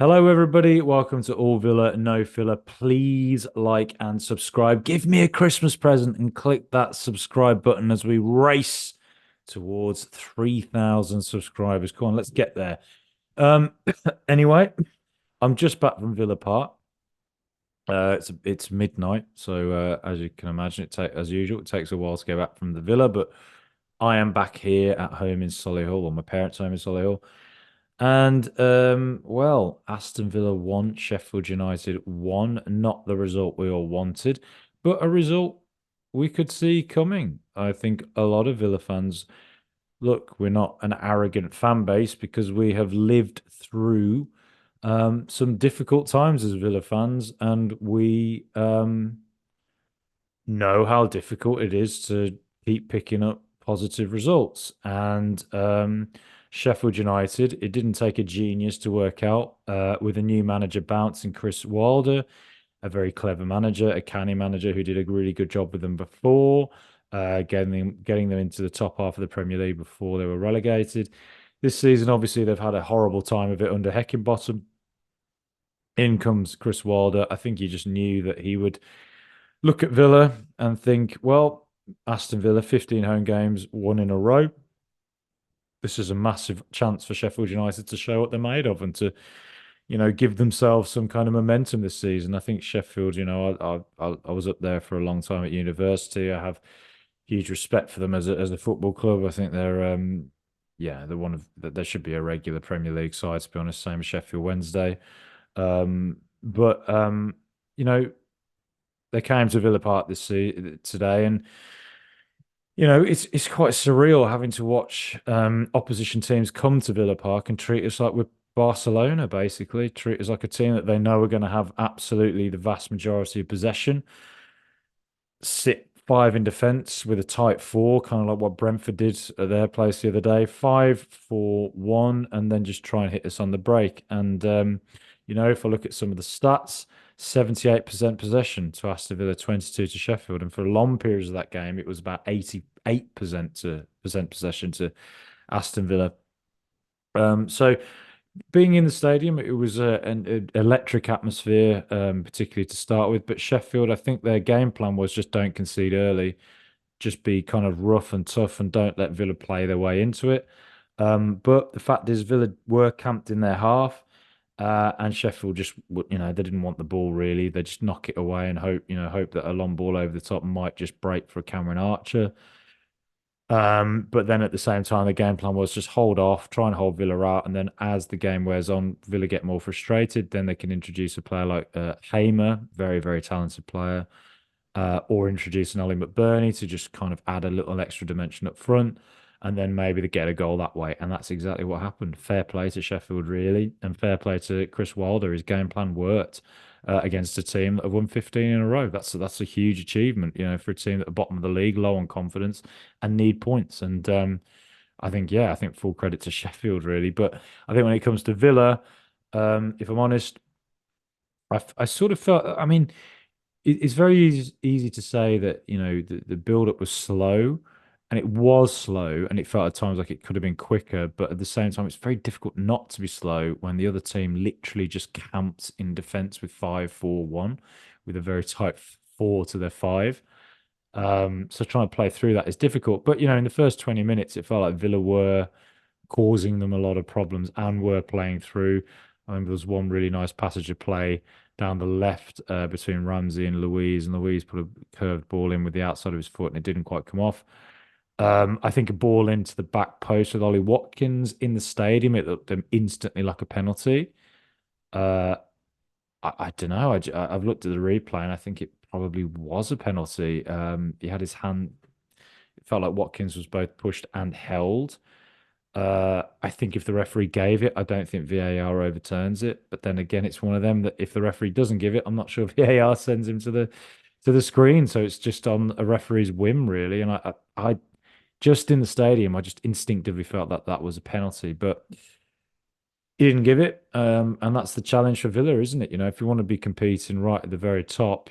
Hello, everybody. Welcome to All Villa, No Filler. Please like and subscribe. Give me a Christmas present and click that subscribe button as we race towards 3,000 subscribers. Come on, let's get there. Um, anyway, I'm just back from Villa Park. It's midnight, so as you can imagine, as usual, it takes a while to get back from the villa. But I am back here at home in Solihull, or my parents' home in Solihull. And well, Aston Villa won, Sheffield United won. Not the result we all wanted, but a result we could see coming. I think a lot of Villa fans, look, we're not an arrogant fan base because we have lived through some difficult times as Villa fans, and we know how difficult it is to keep picking up positive results. And Sheffield United, it didn't take a genius to work out with a new manager bouncing Chris Wilder, a very clever manager, a canny manager who did a really good job with them before, getting them into the top half of the Premier League before they were relegated. This season, obviously, they've had a horrible time of it under Heckingbottom. In comes Chris Wilder. I think he just knew that he would look at Villa and think, well, Aston Villa, 15 home games, one in a row. This is a massive chance for Sheffield United to show what they're made of and to, give themselves some kind of momentum this season. I think Sheffield, I was up there for a long time at university. I have huge respect for them as a football club. I think they're one of there should be a regular Premier League side, to be honest, same as Sheffield Wednesday. But you know, they came to Villa Park today, and it's quite surreal having to watch opposition teams come to Villa Park and treat us like we're Barcelona, basically. Treat us like a team that they know are going to have absolutely the vast majority of possession, sit five in defence with a tight four, kind of like what Brentford did at their place the other day. 5-4-1, and then just try and hit us on the break. And if I look at some of the stats, 78% possession to Aston Villa, 22 to Sheffield, and for long periods of that game, it was about 88% possession to Aston Villa. So being in the stadium, it was an electric atmosphere, particularly to start with. But Sheffield, I think their game plan was just don't concede early, just be kind of rough and tough, and don't let Villa play their way into it. But the fact is, Villa were camped in their half, and Sheffield just, they didn't want the ball really. They just knock it away and hope that a long ball over the top might just break for a Cameron Archer. But then at the same time, the game plan was just hold off, try and hold Villa out, and then as the game wears on, Villa get more frustrated. Then they can introduce a player like Hamer, very, very talented player, or introduce an Ollie McBurney to just kind of add a little extra dimension up front, and then maybe they get a goal that way. And that's exactly what happened. Fair play to Sheffield, really, and fair play to Chris Wilder. His game plan worked against a team that have won 15 in a row. That's a huge achievement, for a team at the bottom of the league, low on confidence, and need points. And I think full credit to Sheffield, really. But I think when it comes to Villa, if I'm honest, I sort of felt. I mean, it's very easy to say that the build up was slow, and it was slow, and it felt at times like it could have been quicker. But at the same time, it's very difficult not to be slow when the other team literally just camps in defence with 5-4-1, with a very tight four to their five. So trying to play through that is difficult. But in the first 20 minutes, it felt like Villa were causing them a lot of problems and were playing through. I think there was one really nice passage of play down the left between Ramsey and Louise, and Louise put a curved ball in with the outside of his foot, and it didn't quite come off. I think a ball into the back post with Ollie Watkins in the stadium, it looked instantly like a penalty. Uh, I don't know. I've looked at the replay, and I think it probably was a penalty. He had his hand. It felt like Watkins was both pushed and held. I think if the referee gave it, I don't think VAR overturns it. But then again, it's one of them that if the referee doesn't give it, I'm not sure VAR sends him to the screen. So it's just on a referee's whim, really. And I just in the stadium, I just instinctively felt that that was a penalty, but he didn't give it. And that's the challenge for Villa, isn't it? If you want to be competing right at the very top,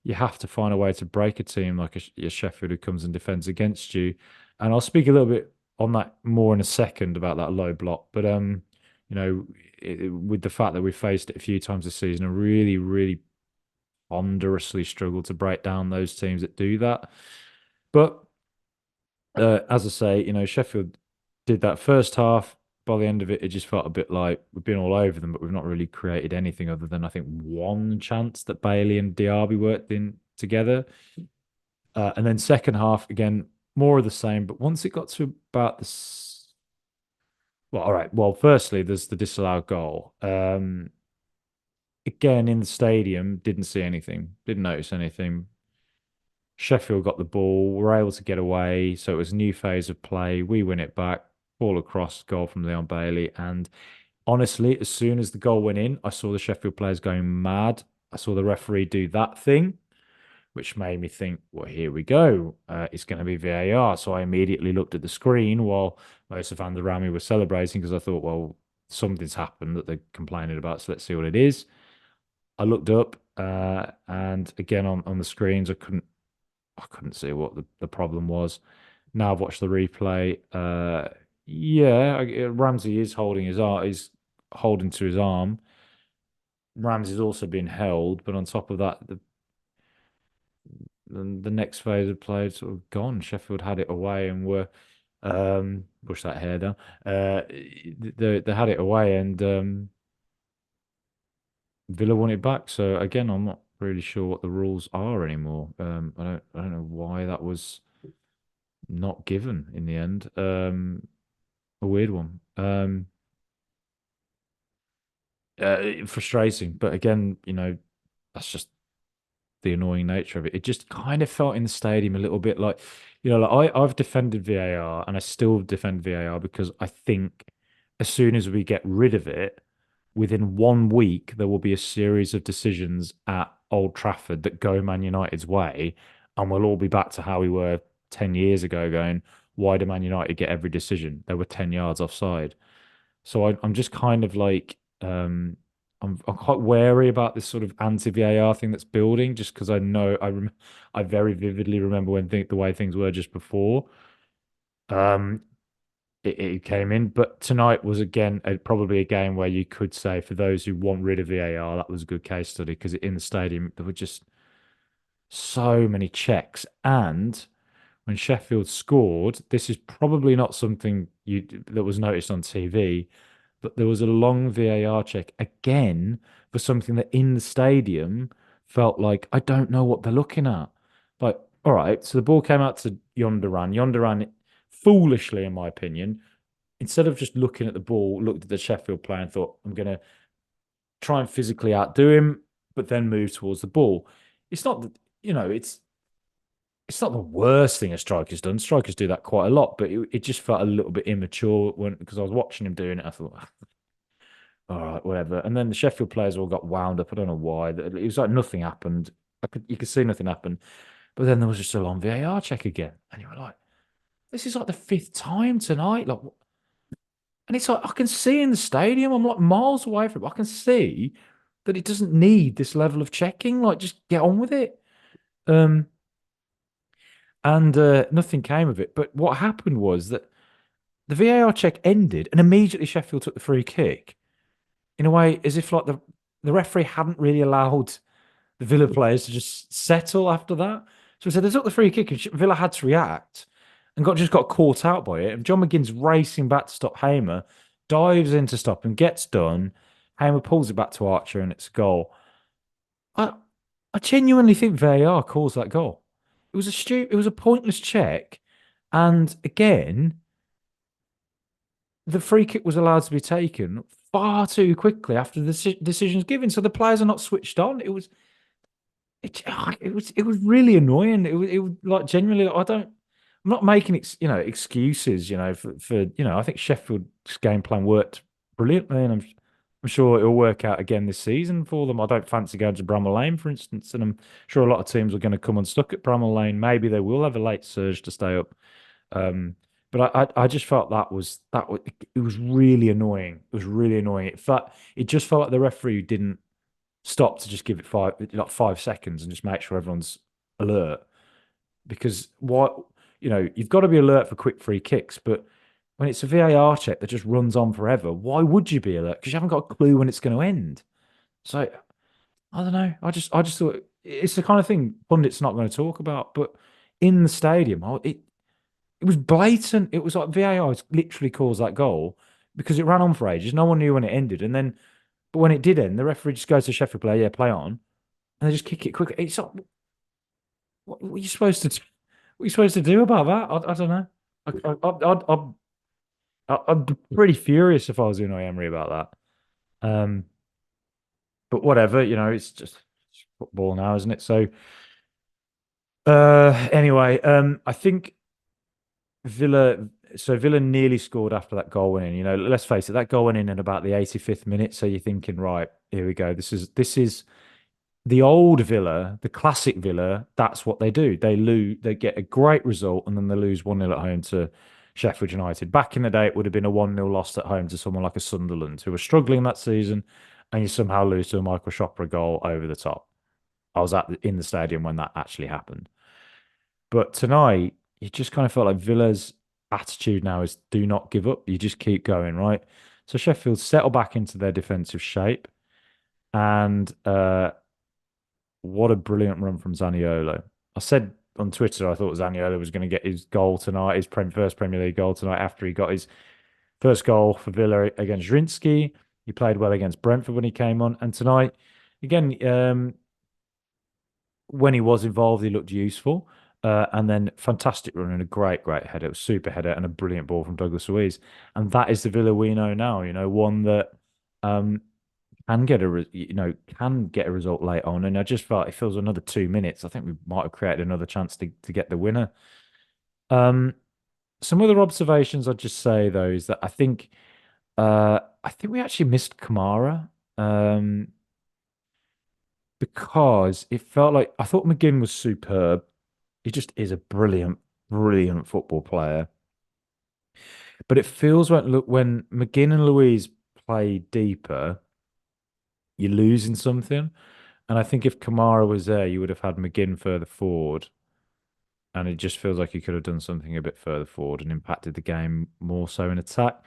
you have to find a way to break a team like a Sheffield who comes and defends against you. And I'll speak a little bit on that more in a second about that low block. But You know, with the fact that we faced it a few times this season, and really, really ponderously struggled to break down those teams that do that. But as I say, Sheffield did that first half. By the end of it, it just felt a bit like we've been all over them, but we've not really created anything other than I think one chance that Bailey and Diaby worked in together. And then second half again, more of the same. But once it got to about well, all right. Well, firstly, there's the disallowed goal. Again in the stadium, didn't see anything, didn't notice anything. Sheffield got the ball, were able to get away, so it was a new phase of play. We win it back, ball across, goal from Leon Bailey. And honestly, as soon as the goal went in, I saw the Sheffield players going mad. I saw the referee do that thing, which made me think, well, here we go. It's going to be VAR. So I immediately looked at the screen while most of Van der Rami was celebrating because I thought, well, something's happened that they're complaining about. So let's see what it is. I looked up, and again on the screens, I couldn't see what the problem was. Now I've watched the replay. Yeah, Ramsey is holding his arm. He's holding to his arm. Ramsey's also been held, but on top of that, the next phase of play had sort of gone. Sheffield had it away and were push that hair down. They had it away and Villa won it back. So again, I'm not really sure what the rules are anymore. I don't know why that was not given in the end. A weird one. Frustrating, but again, that's just the annoying nature of it. It just kind of felt in the stadium a little bit like, like I've defended VAR and I still defend VAR because I think as soon as we get rid of it, within 1 week, there will be a series of decisions at Old Trafford that go Man United's way, and we'll all be back to how we were 10 years ago going, why do Man United get every decision? They were 10 yards offside. So I'm just kind of like, I'm quite wary about this sort of anti-VAR thing that's building, just because I know I very vividly remember the way things were just before. Um, it came in. But tonight was again probably a game where you could say for those who want rid of VAR, that was a good case study because in the stadium there were just so many checks. And when Sheffield scored, this is probably not something that was noticed on TV, but there was a long VAR check again for something that in the stadium felt like I don't know what they're looking at. Like, all right, so the ball came out to Yonderan. Yonderan, foolishly, in my opinion, instead of just looking at the ball, looked at the Sheffield player and thought, I'm going to try and physically outdo him, but then move towards the ball. It's not, it's not the worst thing a striker's done. Strikers do that quite a lot, but it just felt a little bit immature because I was watching him doing it. I thought, all right, whatever. And then the Sheffield players all got wound up. I don't know why. It was like nothing happened. You could see nothing happen. But then there was just a long VAR check again. And you were like, this is like the fifth time tonight. Like, and it's like I can see in the stadium, I'm like miles away from it. I can see that it doesn't need this level of checking. Like, just get on with it. Um, and nothing came of it. But what happened was that the VAR check ended, and immediately Sheffield took the free kick in a way as if like the referee hadn't really allowed the Villa players to just settle after that. So he said they took the free kick, and Villa had to react and got caught out by it. And John McGinn's racing back to stop Hamer, dives in to stop and gets done. Hamer pulls it back to Archer, and it's a goal. I I genuinely think VAR calls that goal. It was a pointless check, and again, the free kick was allowed to be taken far too quickly after the decision's given. So the players are not switched on. It was really annoying. It was like genuinely. I don't. I'm not making excuses. I think Sheffield's game plan worked brilliantly, and I'm sure it'll work out again this season for them. I don't fancy going to Bramall Lane, for instance, and I'm sure a lot of teams are going to come unstuck at Bramall Lane. Maybe they will have a late surge to stay up. But I just felt it was really annoying. It was really annoying. It just felt like the referee didn't stop to just give it 5 seconds and just make sure everyone's alert. Because you've got to be alert for quick free kicks, but when it's a VAR check that just runs on forever, why would you be alert? Because you haven't got a clue when it's going to end. So I don't know. I just thought it's the kind of thing pundits not going to talk about. But in the stadium, it was blatant. It was like VAR literally caused that goal because it ran on for ages. No one knew when it ended, and then but when it did end, the referee just goes to Sheffield player, yeah, play on, and they just kick it quickly. It's like, what are you supposed to? What are you supposed to do about that? I don't know. I'd be pretty furious if I was Unai Emery about that. But whatever, it's just football now, isn't it? So, anyway, I think Villa. So Villa nearly scored after that goal went in. Let's face it, that goal went in about the 85th minute. So you're thinking, right, here we go. This is the old Villa, the classic Villa. That's what they do. They lose, they get a great result, and then they lose 1-0 at home to Sheffield United. Back in the day, it would have been a 1-0 loss at home to someone like a Sunderland who were struggling that season, and you somehow lose to a Michael Chopra goal over the top. I was in the stadium when that actually happened. But tonight, you just kind of felt like Villa's attitude now is do not give up. You just keep going, right? So Sheffield settle back into their defensive shape. And what a brilliant run from Zaniolo. I said on Twitter I thought Zaniolo was going to get his goal tonight, his first Premier League goal tonight after he got his first goal for Villa against Zielinski. He played well against Brentford when he came on. And tonight, again, when he was involved, he looked useful. And then fantastic run and a great, great header, super header, and a brilliant ball from Douglas Luiz. And that is the Villa we know now. One that um, can get a result late on. And I just felt if it was another 2 minutes, I think we might have created another chance to get the winner. Um, some other observations I'd just say though is that I think we actually missed Kamara. Um, because it felt like I thought McGinn was superb. He just is a brilliant, brilliant football player. But it feels like look when McGinn and Louise play deeper, you're losing something. And I think if Kamara was there, you would have had McGinn further forward. And it just feels like he could have done something a bit further forward and impacted the game more so in attack.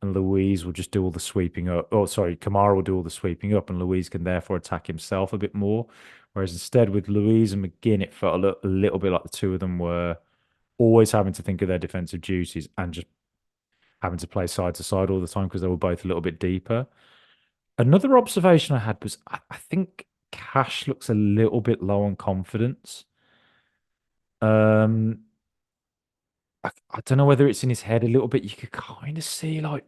And Louise will just do all the sweeping up. Oh, sorry, Kamara will do all the sweeping up, and Louise can therefore attack himself a bit more. Whereas instead with Louise and McGinn, it felt a little bit like the two of them were always having to think of their defensive duties and just having to play side to side all the time because they were both a little bit deeper. Another observation I had was I think Cash looks a little bit low on confidence. Um, I don't know whether it's in his head a little bit. You could kind of see like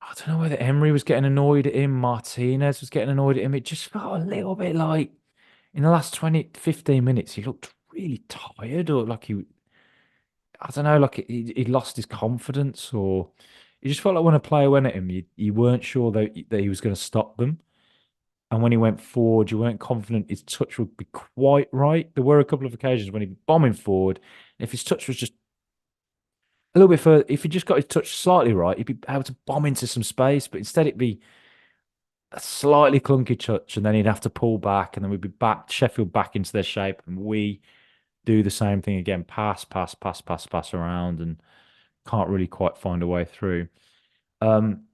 I don't know whether Emery was getting annoyed at him, Martinez was getting annoyed at him. It just felt a little bit like in the last 20, 15 minutes, he looked really tired or like I don't know, like he lost his confidence or it just felt like when a player went at him, you weren't sure that he was going to stop them. And when he went forward, you weren't confident his touch would be quite right. There were a couple of occasions when he'd be bombing forward. If his touch was just a little bit further, if he just got his touch slightly right, he'd be able to bomb into some space. But instead, it'd be a slightly clunky touch, and then he'd have to pull back, and then we'd be back, Sheffield back into their shape, and we do the same thing again, pass, pass, pass, pass, pass around, and can't really quite find a way through. Um,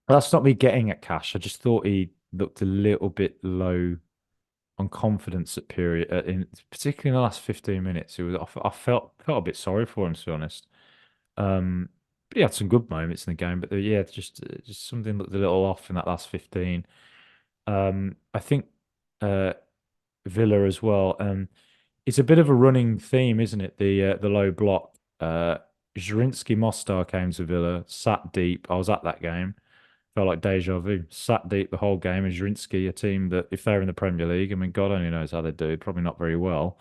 that's not me getting at Cash. I just thought he looked a little bit low on confidence at period, particularly in the last 15 minutes. It was I felt a bit sorry for him to be honest. But he had some good moments in the game, but yeah, just something looked a little off in that last 15. I think uh, Villa as well. It's a bit of a running theme, isn't it? The low block. Zrinski Mostar came to Villa, sat deep. I was at that game. Felt like deja vu. Sat deep the whole game. And Zrinski, a team that if they're in the Premier League, I mean, God only knows how they do. Probably not very well.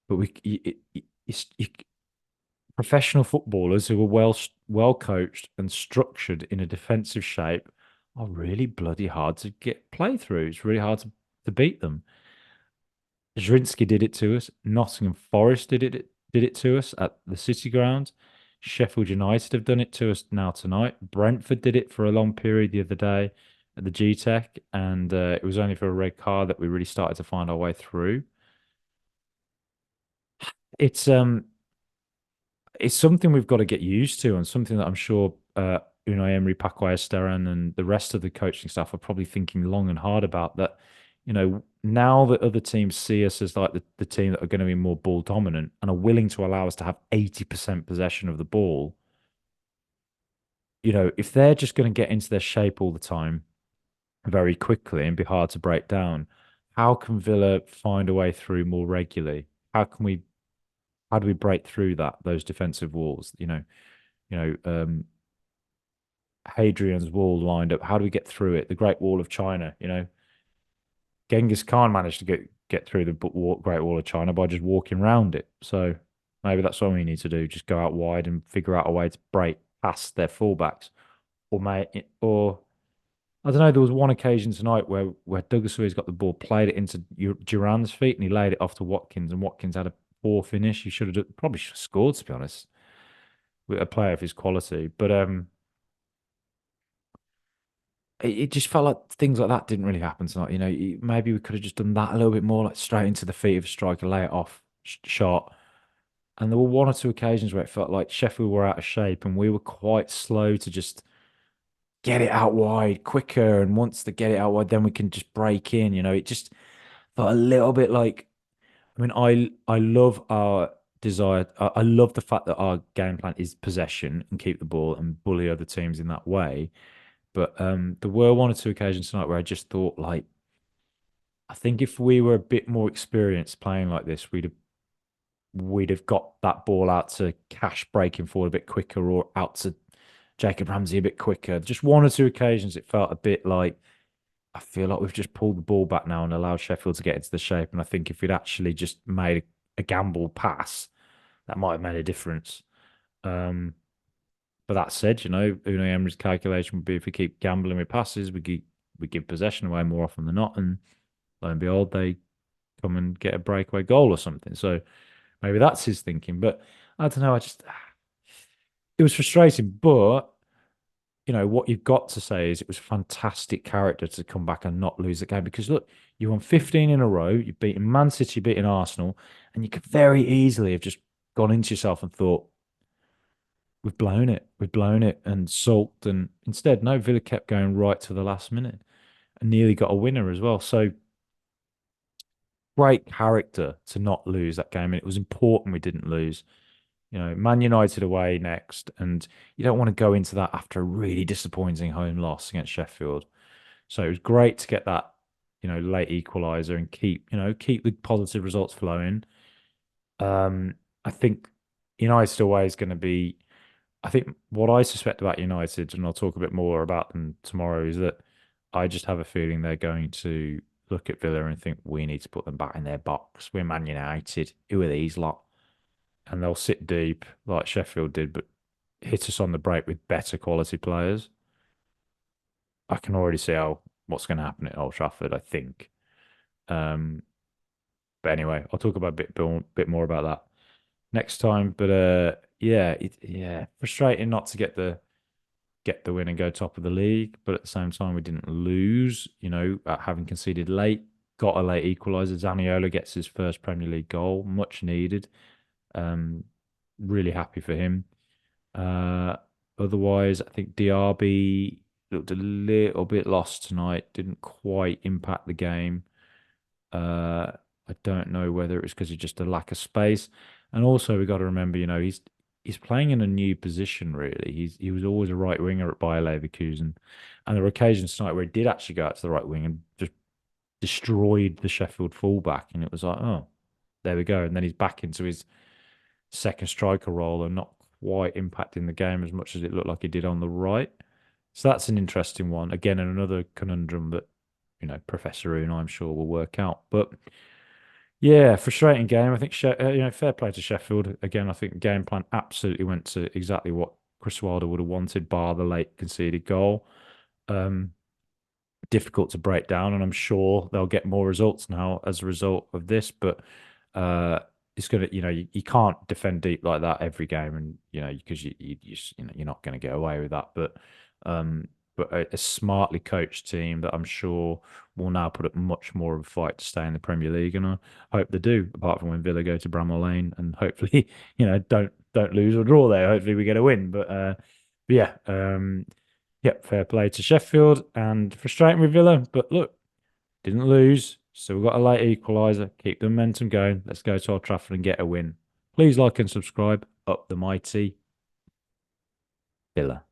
But professional footballers who are well coached and structured in a defensive shape are really bloody hard to get play through. It's really hard to beat them. Zrinski did it to us. Nottingham Forest did it to us at the City Ground. Sheffield United have done it to us now tonight. Brentford did it for a long period the other day at the G Tech, and it was only for a red card that we really started to find our way through. It's it's something we've got to get used to, and something that I'm sure Unai Emery, Paco Esteran, and the rest of the coaching staff are probably thinking long and hard about. That, now that other teams see us as like the team that are going to be more ball dominant and are willing to allow us to have 80% possession of the ball, if they're just going to get into their shape all the time very quickly and be hard to break down, how can Villa find a way through more regularly? How do we break through those defensive walls? You know, Hadrian's wall lined up. How do we get through it? The Great Wall of China. Genghis Khan managed to get through the Great Wall of China by just walking around it. So maybe that's what we need to do. Just go out wide and figure out a way to break past their fullbacks, or I don't know. There was one occasion tonight where Douglas Luiz got the ball, played it into Duran's feet, and he laid it off to Watkins, and Watkins had a poor finish. He probably should have scored, to be honest, with a player of his quality. But it just felt like things like that didn't really happen tonight. Maybe we could have just done that a little bit more, like straight into the feet of a striker, lay it off, shot. And there were one or two occasions where it felt like Sheffield were out of shape, and we were quite slow to just get it out wide quicker. And once they get it out wide, then we can just break in. It just felt a little bit like. I mean, I love our desire. I love the fact that our game plan is possession and keep the ball and bully other teams in that way. But there were one or two occasions tonight where I just thought, like, I think if we were a bit more experienced playing like this, we'd have got that ball out to Cash breaking forward a bit quicker, or out to Jacob Ramsey a bit quicker. Just one or two occasions it felt a bit like, I feel like we've just pulled the ball back now and allowed Sheffield to get into the shape. And I think if we'd actually just made a gamble pass, that might have made a difference. But that said, Unai Emery's calculation would be, if we keep gambling with passes, we give possession away more often than not, and lo and behold, they come and get a breakaway goal or something. So maybe that's his thinking. But I don't know. It was frustrating. But what you've got to say is it was fantastic character to come back and not lose the game, because look, you won 15 in a row. You've beaten Man City, beaten Arsenal, and you could very easily have just gone into yourself and thought, we've blown it, and sulked. And instead, no, Villa kept going right to the last minute and nearly got a winner as well. So great character to not lose that game. And it was important we didn't lose. Man United away next, and you don't want to go into that after a really disappointing home loss against Sheffield. So it was great to get that, late equaliser and keep the positive results flowing. I think United away is going to be. I think what I suspect about United, and I'll talk a bit more about them tomorrow, is that I just have a feeling they're going to look at Villa and think, we need to put them back in their box. We're Man United. Who are these lot? And they'll sit deep like Sheffield did, but hit us on the break with better quality players. I can already see what's going to happen at Old Trafford, I think. Um, but anyway, I'll talk about a bit more about that next time. But yeah, frustrating not to get the win and go top of the league, but at the same time we didn't lose. Having conceded late, got a late equaliser. Zaniolo gets his first Premier League goal, much needed. Really happy for him. Uh, Otherwise, I think Diaby looked a little bit lost tonight. Didn't quite impact the game. I don't know whether it was because of just a lack of space, and also we got to remember, he's playing in a new position. Really, he was always a right winger at Bayer Leverkusen, and there were occasions tonight where he did actually go out to the right wing and just destroyed the Sheffield fullback, and it was like, oh, there we go, and then he's back into his second striker role and not quite impacting the game as much as it looked like he did on the right. So that's an interesting one. Again, and another conundrum that, Professor Una, I'm sure, will work out. But yeah, frustrating game. I think, fair play to Sheffield. Again, I think the game plan absolutely went to exactly what Chris Wilder would have wanted, bar the late conceded goal. Difficult to break down, and I'm sure they'll get more results now as a result of this. But it's gonna, you can't defend deep like that every game, and because you're not going to get away with that. But a smartly coached team that I'm sure will now put up much more of a fight to stay in the Premier League, and I hope they do. Apart from when Villa go to Bramall Lane, and hopefully, don't don't lose or draw there. Hopefully we get a win. But yeah, yeah, fair play to Sheffield and frustrating with Villa. But look, didn't lose. So we've got a late equaliser. Keep the momentum going. Let's go to Old Trafford and get a win. Please like and subscribe. Up the mighty Villa.